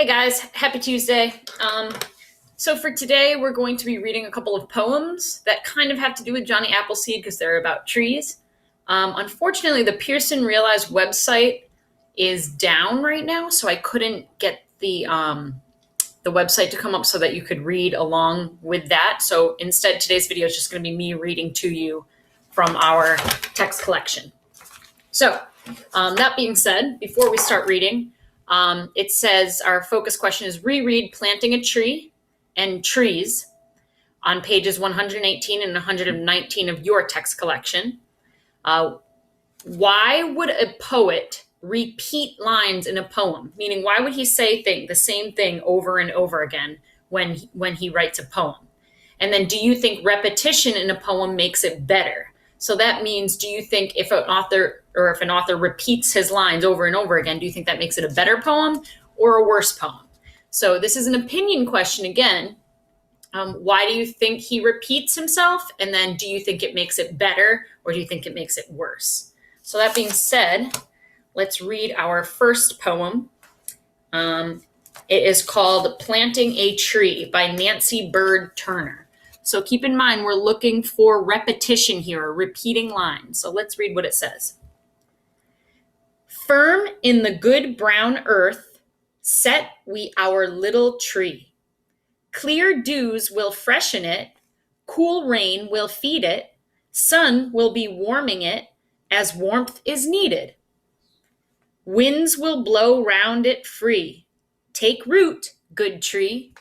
Hey guys, happy Tuesday. So for today, we're going to be reading a couple of poems that kind of have to do with Johnny Appleseed because they're about trees. Unfortunately, the Pearson Realize website is down right now, so I couldn't get the website to come up so that you could read along with that. So instead, today's video is just going to be me reading to you from our text collection. So that being said, before we start reading, it says our focus question is reread Planting a Tree and Trees on pages 118 and 119 of your text collection. Why would a poet repeat lines in a poem? Meaning, why would he say the same thing over and over again when he writes a poem? And then, do you think repetition in a poem makes it better? So that means, do you think if an author repeats his lines over and over again, do you think that makes it a better poem or a worse poem? So this is an opinion question again. Why do you think he repeats himself? And then do you think it makes it better or do you think it makes it worse? So that being said, let's read our first poem. It is called Planting a Tree by Nancy Bird Turner. So keep in mind, we're looking for repetition here, repeating lines. So let's read what it says. Firm in the good brown earth, set we our little tree. Clear dews will freshen it, cool rain will feed it, sun will be warming it as warmth is needed. Winds will blow round it free. Take root, good tree.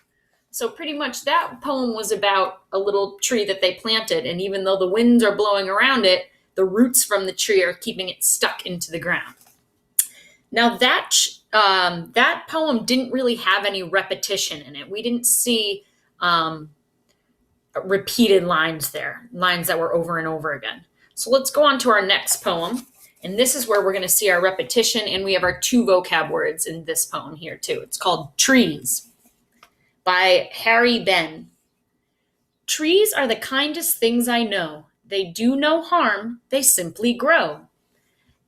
So pretty much that poem was about a little tree that they planted. And even though the winds are blowing around it, the roots from the tree are keeping it stuck into the ground. Now that poem didn't really have any repetition in it. We didn't see repeated lines there, lines that were over and over again. So let's go on to our next poem. And this is where we're going to see our repetition. And we have our 2 vocab words in this poem here too. It's called Trees by Harry Ben. Trees are the kindest things I know. They do no harm, they simply grow.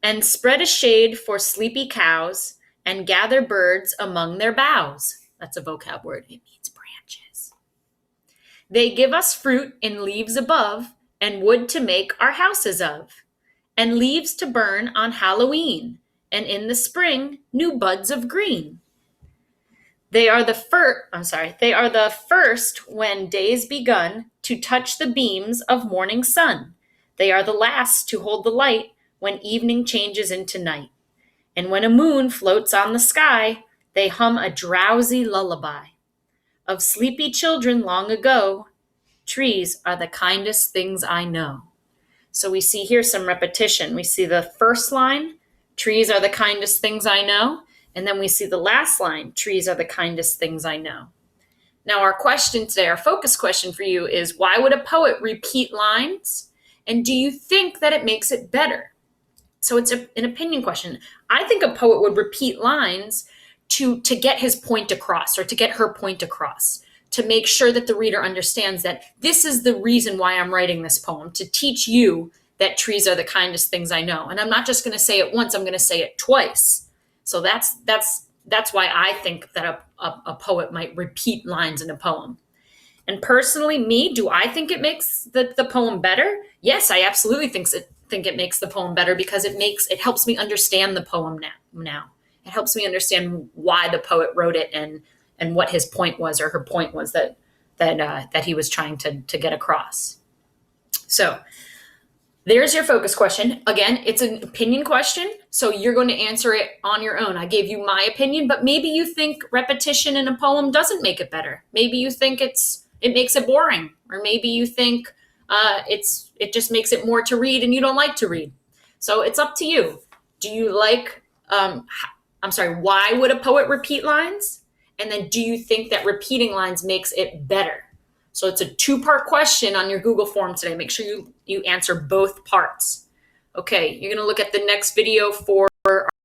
And spread a shade for sleepy cows and gather birds among their boughs. That's a vocab word. It means branches. They give us fruit in leaves above and wood to make our houses of, and leaves to burn on Halloween, and in the spring, new buds of green. They are the first when day's begun to touch the beams of morning sun. They are the last to hold the light when evening changes into night. And when a moon floats on the sky, they hum a drowsy lullaby. Of sleepy children long ago, trees are the kindest things I know. So we see here some repetition. We see the first line, trees are the kindest things I know. And then we see the last line, trees are the kindest things I know. Now our question today, our focus question for you is, why would a poet repeat lines? And do you think that it makes it better? So it's an opinion question. I think a poet would repeat lines to get his point across or to get her point across, to make sure that the reader understands that this is the reason why I'm writing this poem, to teach you that trees are the kindest things I know. And I'm not just going to say it once, I'm going to say it twice. So that's why I think that a poet might repeat lines in a poem. And personally, do I think it makes the poem better? Yes, I absolutely think it makes the poem better because it helps me understand the poem now. It helps me understand why the poet wrote it and what his point was or her point was that he was trying to get across. So there's your focus question. Again, it's an opinion question, so you're going to answer it on your own. I gave you my opinion, but maybe you think repetition in a poem doesn't make it better. Maybe you think it makes it boring, or maybe you think it just makes it more to read and you don't like to read. So it's up to you. Do you like, why would a poet repeat lines? And then do you think that repeating lines makes it better? So it's a 2-part question on your Google form today. Make sure you answer both parts. Okay, you're going to look at the next video for our